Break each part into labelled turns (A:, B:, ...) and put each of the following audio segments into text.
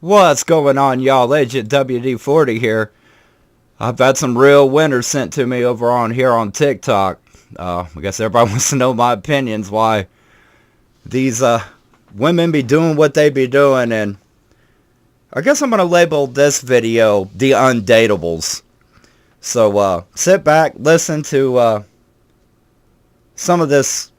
A: What's going on, y'all? Agent WD-40 here. I've had some real winners sent to me over on here on TikTok. I guess everybody wants to know my opinions why these women be doing what they be doing, and I guess I'm going to label this video the Undatables. So sit back, listen to some of this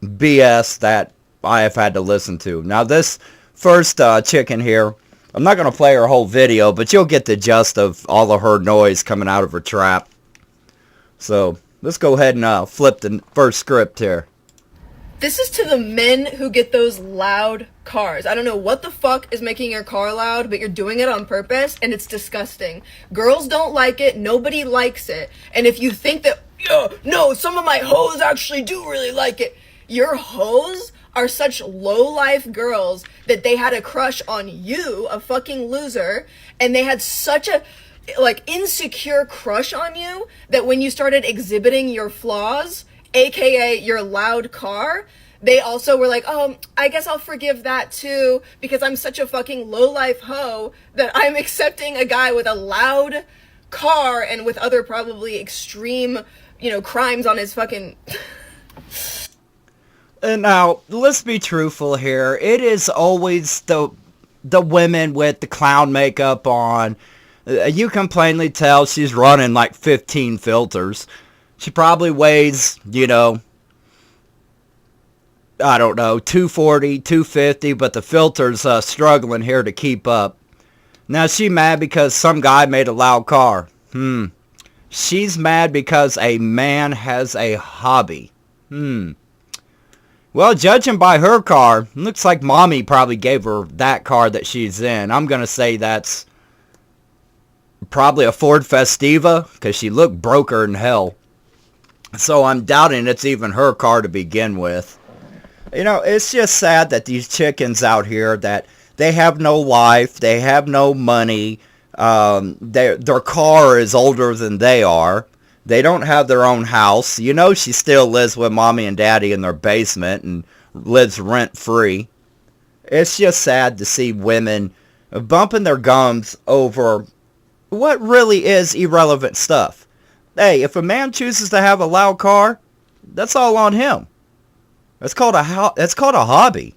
A: BS that I have had to listen to. Now this first chicken here, I'm not going to play her whole video, but you'll get the gist of all of her noise coming out of her trap. So let's go ahead and flip the first script here.
B: This is to the men who get those loud cars. I don't know what the fuck is making your car loud, but you're doing it on purpose, and it's disgusting. Girls don't like it. Nobody likes it. And if you think that, no, some of my hoes actually do really like it. Your hoes are such low-life girls that they had a crush on you, a fucking loser, and they had such a insecure crush on you that when you started exhibiting your flaws, aka your loud car, they also were like, oh, I guess I'll forgive that too, because I'm such a fucking low-life hoe that I'm accepting a guy with a loud car and with other probably extreme, crimes on his fucking...
A: And now, let's be truthful here. It is always the women with the clown makeup on. You can plainly tell she's running like 15 filters. She probably weighs, I don't know, 240, 250, but the filter's struggling here to keep up. Now, she mad because some guy made a loud car. She's mad because a man has a hobby. Well, judging by her car, looks like mommy probably gave her that car that she's in. I'm going to say that's probably a Ford Festiva, because she looked broker in hell. So I'm doubting it's even her car to begin with. It's just sad that these chickens out here, that they have no life, they have no money, their car is older than they are. They don't have their own house. She still lives with mommy and daddy in their basement and lives rent-free. It's just sad to see women bumping their gums over what really is irrelevant stuff. Hey, if a man chooses to have a loud car, that's all on him. That's called a hobby.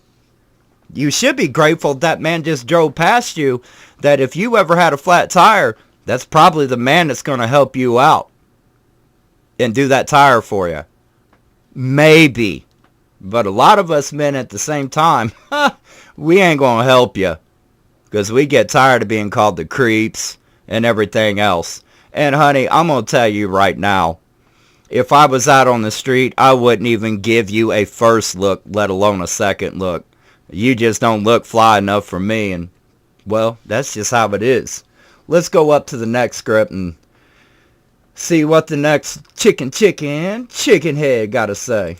A: You should be grateful that man just drove past you, that if you ever had a flat tire, that's probably the man that's going to help you out and do that tire for you. Maybe. But a lot of us men at the same time, we ain't going to help you. Because we get tired of being called the creeps and everything else. And honey, I'm going to tell you right now, if I was out on the street, I wouldn't even give you a first look, let alone a second look. You just don't look fly enough for me. And, well, that's just how it is. Let's go up to the next script and see what the next chicken head gotta say.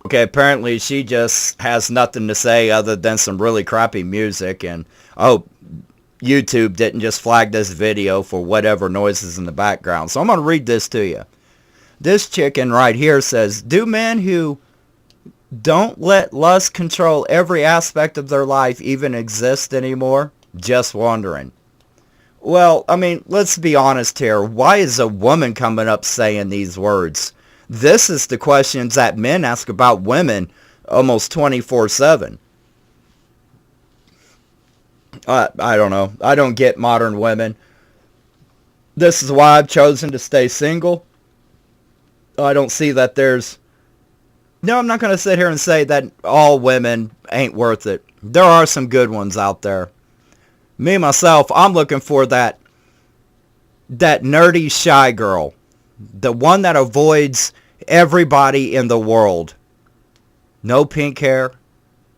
A: Okay, apparently she just has nothing to say other than some really crappy music, and I hope YouTube didn't just flag this video for whatever noises in the background. So I'm gonna read this to you. This chicken right here says, do men who don't let lust control every aspect of their life even exist anymore? Just wondering. Well, I mean, let's be honest here. Why is a woman coming up saying these words? This is the questions that men ask about women almost 24/7. I don't know. I don't get modern women. This is why I've chosen to stay single. I don't see that there's... No, I'm not going to sit here and say that all women ain't worth it. There are some good ones out there. Me, myself, I'm looking for that nerdy shy girl. The one that avoids everybody in the world. No pink hair.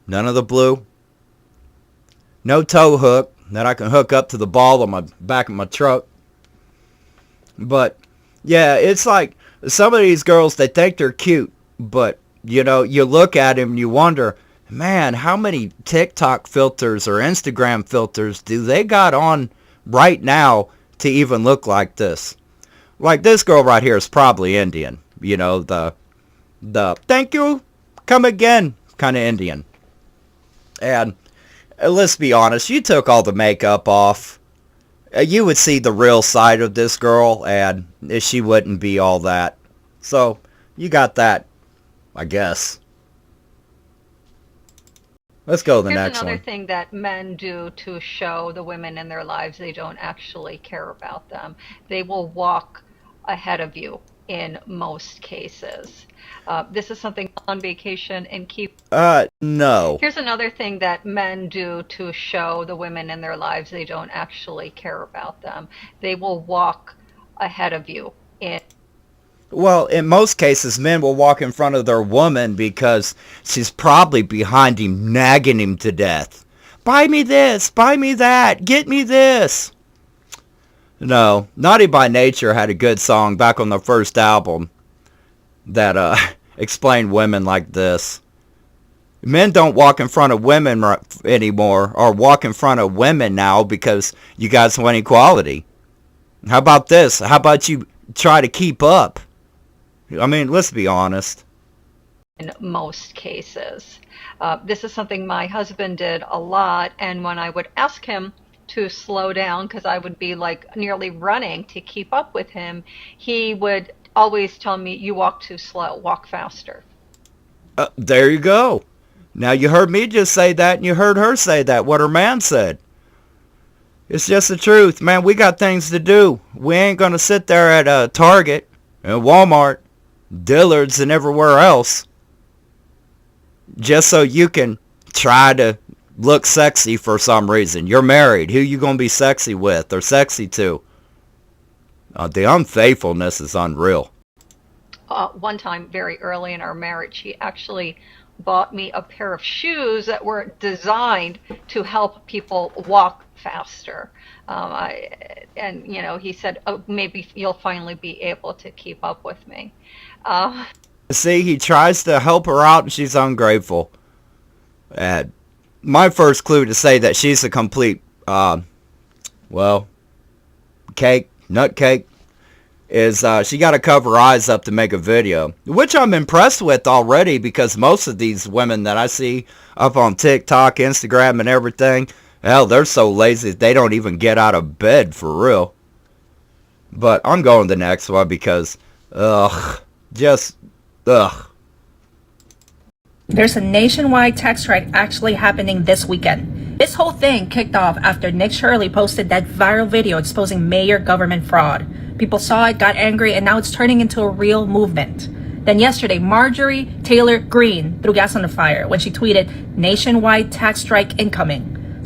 A: None of the blue. No tow hook that I can hook up to the ball on my back of my truck. But, yeah, it's like some of these girls, they think they're cute, but... you look at him and you wonder, man, how many TikTok filters or Instagram filters do they got on right now to even look like this? Like this girl right here is probably Indian. The thank you, come again kind of Indian. And let's be honest, you took all the makeup off, you would see the real side of this girl, and she wouldn't be all that. So, you got that, I guess. Let's go to the next one.
C: Here's another thing that men do to show the women in their lives they don't actually care about them. They will walk ahead of you in most cases. This is something on vacation and keep.
A: No.
C: Here's another thing that men do to show the women in their lives they don't actually care about them. They will walk ahead of you in.
A: Well, in most cases, men will walk in front of their woman because she's probably behind him, nagging him to death. Buy me this, buy me that, get me this. No, Naughty by Nature had a good song back on the first album that explained women like this. Men don't walk in front of women anymore, or walk in front of women now because you guys want equality. How about this? How about you try to keep up? I mean, let's be honest.
C: In most cases. This is something my husband did a lot, and when I would ask him to slow down, because I would be like nearly running to keep up with him, he would always tell me, you walk too slow, walk faster.
A: There you go. Now you heard me just say that, and you heard her say that, what her man said. It's just the truth, man. We got things to do. We ain't going to sit there at Target and Walmart, Dillard's, and everywhere else just so you can try to look sexy for some reason. You're married. Who you going to be sexy with or sexy to? The unfaithfulness is unreal.
C: One time, very early in our marriage, he actually bought me a pair of shoes that were designed to help people walk faster. And, you know, he said, oh, maybe you'll finally be able to keep up with me.
A: See, he tries to help her out, and she's ungrateful. My first clue to say that she's a complete, nut cake, is she got to cover her eyes up to make a video, which I'm impressed with already, because most of these women that I see up on TikTok, Instagram, and everything, hell, they're so lazy they don't even get out of bed for real. But I'm going to the next one because, ugh.
D: There's a nationwide tax strike actually happening this weekend. This whole thing kicked off after Nick Shirley posted that viral video exposing mayor government fraud. People saw it, got angry, and now it's turning into a real movement. Then yesterday, Marjorie Taylor Greene threw gas on the fire when she tweeted, "Nationwide tax strike incoming."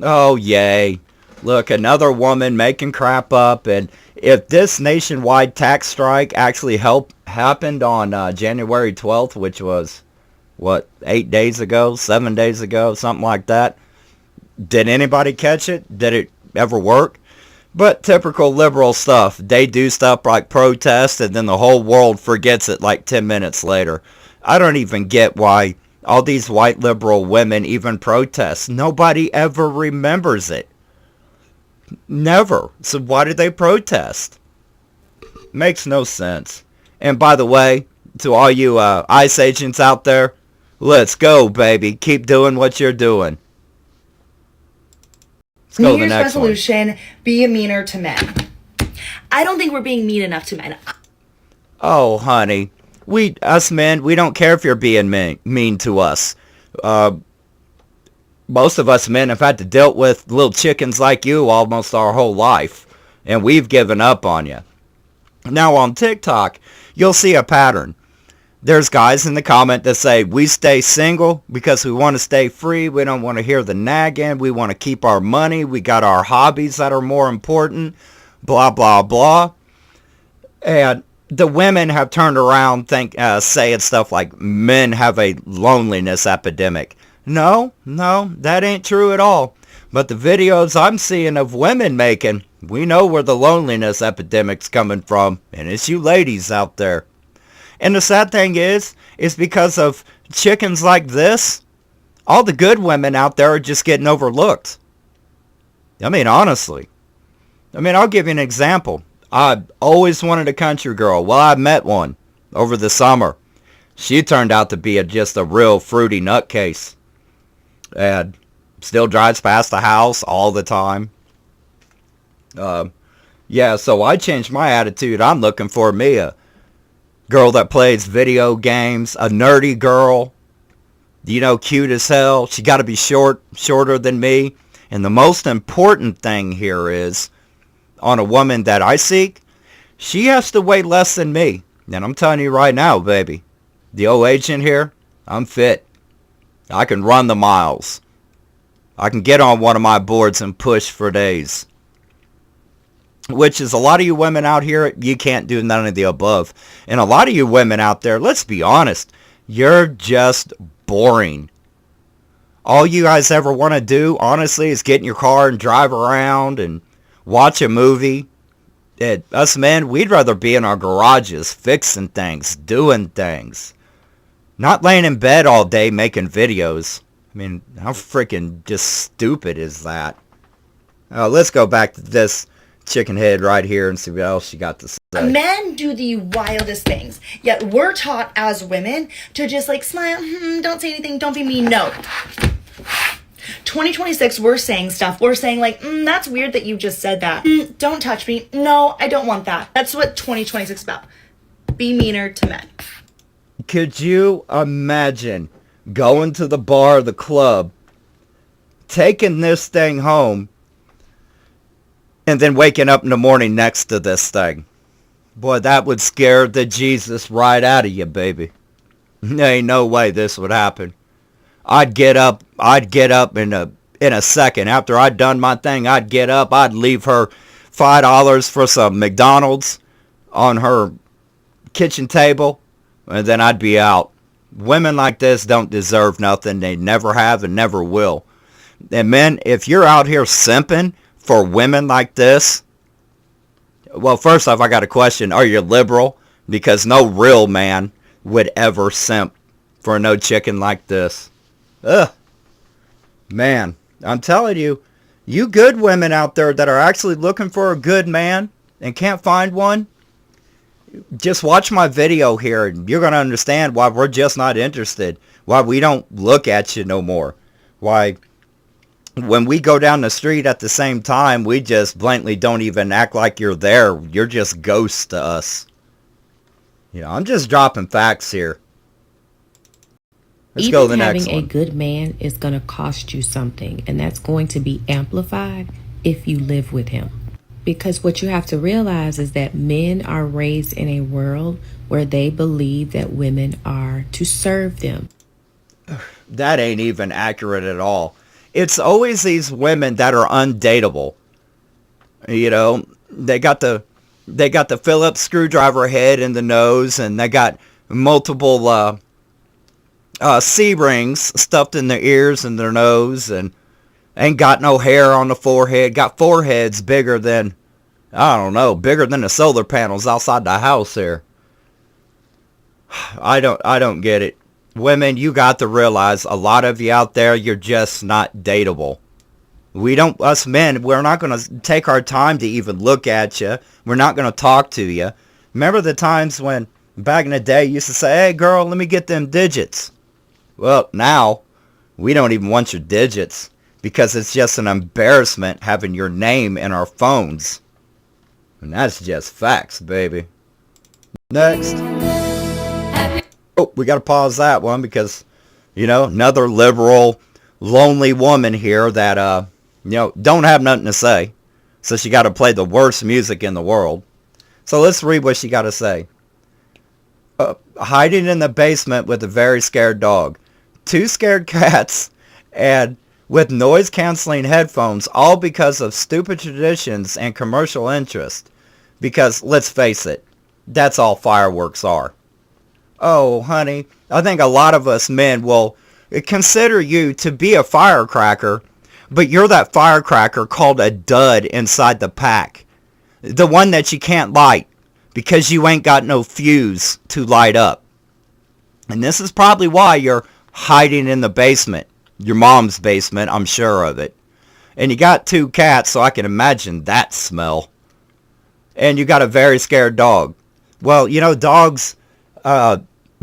A: Oh, yay. Look, another woman making crap up, and if this nationwide tax strike actually happened on January 12th, which was, 8 days ago, 7 days ago, something like that, did anybody catch it? Did it ever work? But typical liberal stuff. They do stuff like protest, and then the whole world forgets it like 10 minutes later. I don't even get why all these white liberal women even protest. Nobody ever remembers it. Never. So why did they protest? Makes no sense. And by the way, to all you ICE agents out there, let's go, baby. Keep doing what you're doing. Let's go to the next
E: resolution, be meaner to men. I don't think we're being mean enough to men.
A: Oh, honey. Us men, we don't care if you're being mean to us. Most of us men have had to deal with little chickens like you almost our whole life, and we've given up on you. Now on TikTok, you'll see a pattern. There's guys in the comment that say, we stay single because we want to stay free. We don't want to hear the nagging. We want to keep our money. We got our hobbies that are more important. Blah, blah, blah. And the women have turned around saying stuff like men have a loneliness epidemic. No, that ain't true at all. But the videos I'm seeing of women making, we know where the loneliness epidemic's coming from. And it's you ladies out there. And the sad thing is because of chickens like this, all the good women out there are just getting overlooked. I mean, honestly. I'll give you an example. I always wanted a country girl. Well, I met one over the summer. She turned out to be just a real fruity nutcase. And still drives past the house all the time. Yeah, so I changed my attitude. I'm looking for me a girl that plays video games, a nerdy girl, cute as hell. She got to be shorter than me. And the most important thing here is, on a woman that I seek, she has to weigh less than me. And I'm telling you right now, baby, the old agent here, I'm fit. I can run the miles. I can get on one of my boards and push for days. Which is a lot of you women out here, you can't do none of the above. And a lot of you women out there, let's be honest, you're just boring. All you guys ever want to do, honestly, is get in your car and drive around and watch a movie. Us men, we'd rather be in our garages fixing things, doing things. Not laying in bed all day making videos. I mean, how freaking just stupid is that? Let's go back to this chicken head right here and see what else she got to say.
E: Men do the wildest things, yet we're taught as women to just like smile, don't say anything, don't be mean. No. 2026, we're saying stuff. We're saying like, that's weird that you just said that. Don't touch me. No, I don't want that. That's what 2026 is about. Be meaner to men.
A: Could you imagine going to the bar, the club, taking this thing home, and then waking up in the morning next to this thing? Boy, that would scare the Jesus right out of you, baby. There ain't no way this would happen. I'd get up in a second. After I'd done my thing, I'd get up, I'd leave her $5 for some McDonald's on her kitchen table, and then I'd be out. Women like this don't deserve nothing. They never have and never will. And men, if you're out here simping for women like this, well, first off, I got a question. Are you liberal? Because no real man would ever simp for no chicken like this. Ugh. Man, I'm telling you, you good women out there that are actually looking for a good man and can't find one, just watch my video here and you're going to understand why we're just not interested. Why we don't look at you no more. Why when we go down the street at the same time, we just blatantly don't even act like you're there. You're just ghosts to us. I'm just dropping facts here. Let's go to the next one.
F: Having a good man is going to cost you something, and that's going to be amplified if you live with him. Because what you have to realize is that men are raised in a world where they believe that women are to serve them.
A: That ain't even accurate at all. It's always these women that are undateable. They got the Phillips screwdriver head in the nose, and they got multiple C-rings stuffed in their ears and their nose, and ain't got no hair on the forehead. Got foreheads bigger than, bigger than the solar panels outside the house here. I don't get it. Women, you got to realize a lot of you out there, you're just not dateable. Us men, we're not going to take our time to even look at you. We're not going to talk to you. Remember the times when, back in the day, you used to say, hey girl, let me get them digits. Well, now, we don't even want your digits because it's just an embarrassment having your name in our phones. And that's just facts, baby. Next. Oh, we got to pause that one because, another liberal, lonely woman here that, don't have nothing to say. So she got to play the worst music in the world. So let's read what she got to say. Hiding in the basement with a very scared dog. 2 scared cats and with noise-canceling headphones, all because of stupid traditions and commercial interest. Because, let's face it, that's all fireworks are. Oh, honey, I think a lot of us men will consider you to be a firecracker, but you're that firecracker called a dud inside the pack. The one that you can't light because you ain't got no fuse to light up. And this is probably why you're hiding in the basement. Your mom's basement, I'm sure of it. And you got 2 cats, so I can imagine that smell. And you got a very scared dog. Well, dogs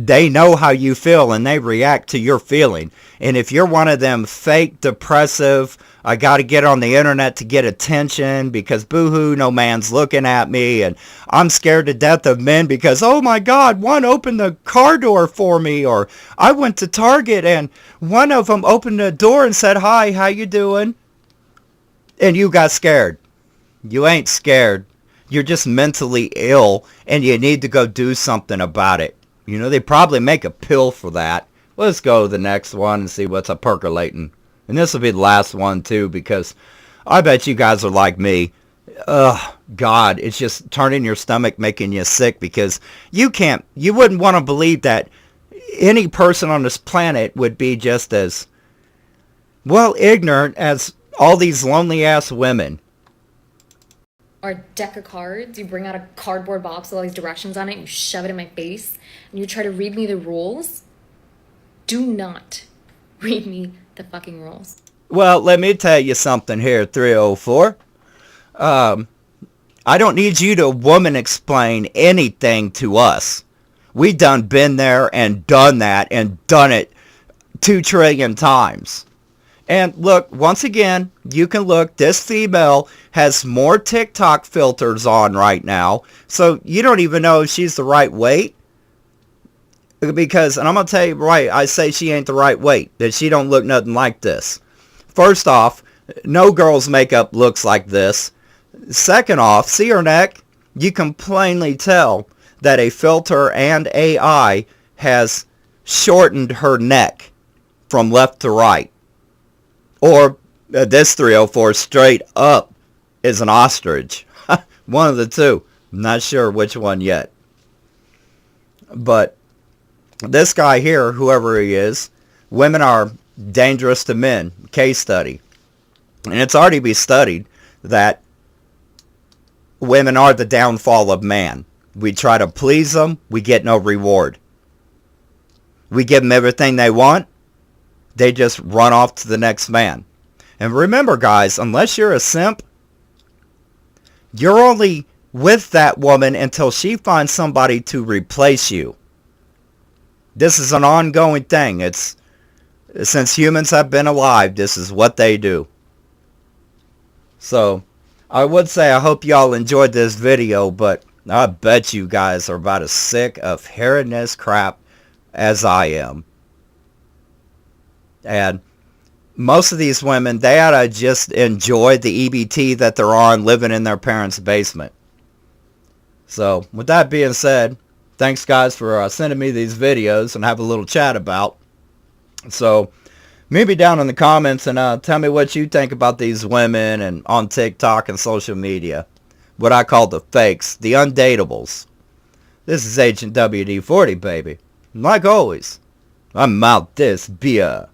A: they know how you feel and they react to your feeling. And if you're one of them fake depressive, I got to get on the internet to get attention because boo-hoo, no man's looking at me, and I'm scared to death of men because, oh my God, one opened the car door for me, or I went to Target and one of them opened the door and said, hi, how you doing? And you got scared. You ain't scared. You're just mentally ill and you need to go do something about it. You know, they probably make a pill for that. Let's go to the next one and see what's a percolating. And this will be the last one too, because I bet you guys are like me. Ugh, God, it's just turning your stomach, making you sick, because you wouldn't want to believe that any person on this planet would be just as, well, ignorant as all these lonely ass women.
G: Or a deck of cards, you bring out a cardboard box with all these directions on it, and you shove it in my face, and you try to read me the rules. Do not read me the fucking rules.
A: Well, let me tell you something here, 304. I don't need you to woman explain anything to us. We done been there and done that and done it 2 trillion times. And look, once again, you can look, this female has more TikTok filters on right now, so you don't even know if she's the right weight. Because, and I'm going to tell you right, I say she ain't the right weight, that she don't look nothing like this. First off, no girl's makeup looks like this. Second off, see her neck? You can plainly tell that a filter and AI has shortened her neck from left to right. Or this 304 straight up is an ostrich. One of the two. I'm not sure which one yet. But this guy here, whoever he is, women are dangerous to men. Case study. And it's already been studied that women are the downfall of man. We try to please them. We get no reward. We give them everything they want. They just run off to the next man. And remember, guys, unless you're a simp, you're only with that woman until she finds somebody to replace you. This is an ongoing thing. It's since humans have been alive, this is what they do. So, I would say I hope y'all enjoyed this video, but I bet you guys are about as sick of hearing this crap as I am. And most of these women, they ought to just enjoy the EBT that they're on living in their parents' basement. So, with that being said, thanks guys for sending me these videos and have a little chat about. So, meet me down in the comments and tell me what you think about these women and on TikTok and social media. What I call the fakes, the undatables. This is Agent WD-40, baby. And like always, I'm out this beer.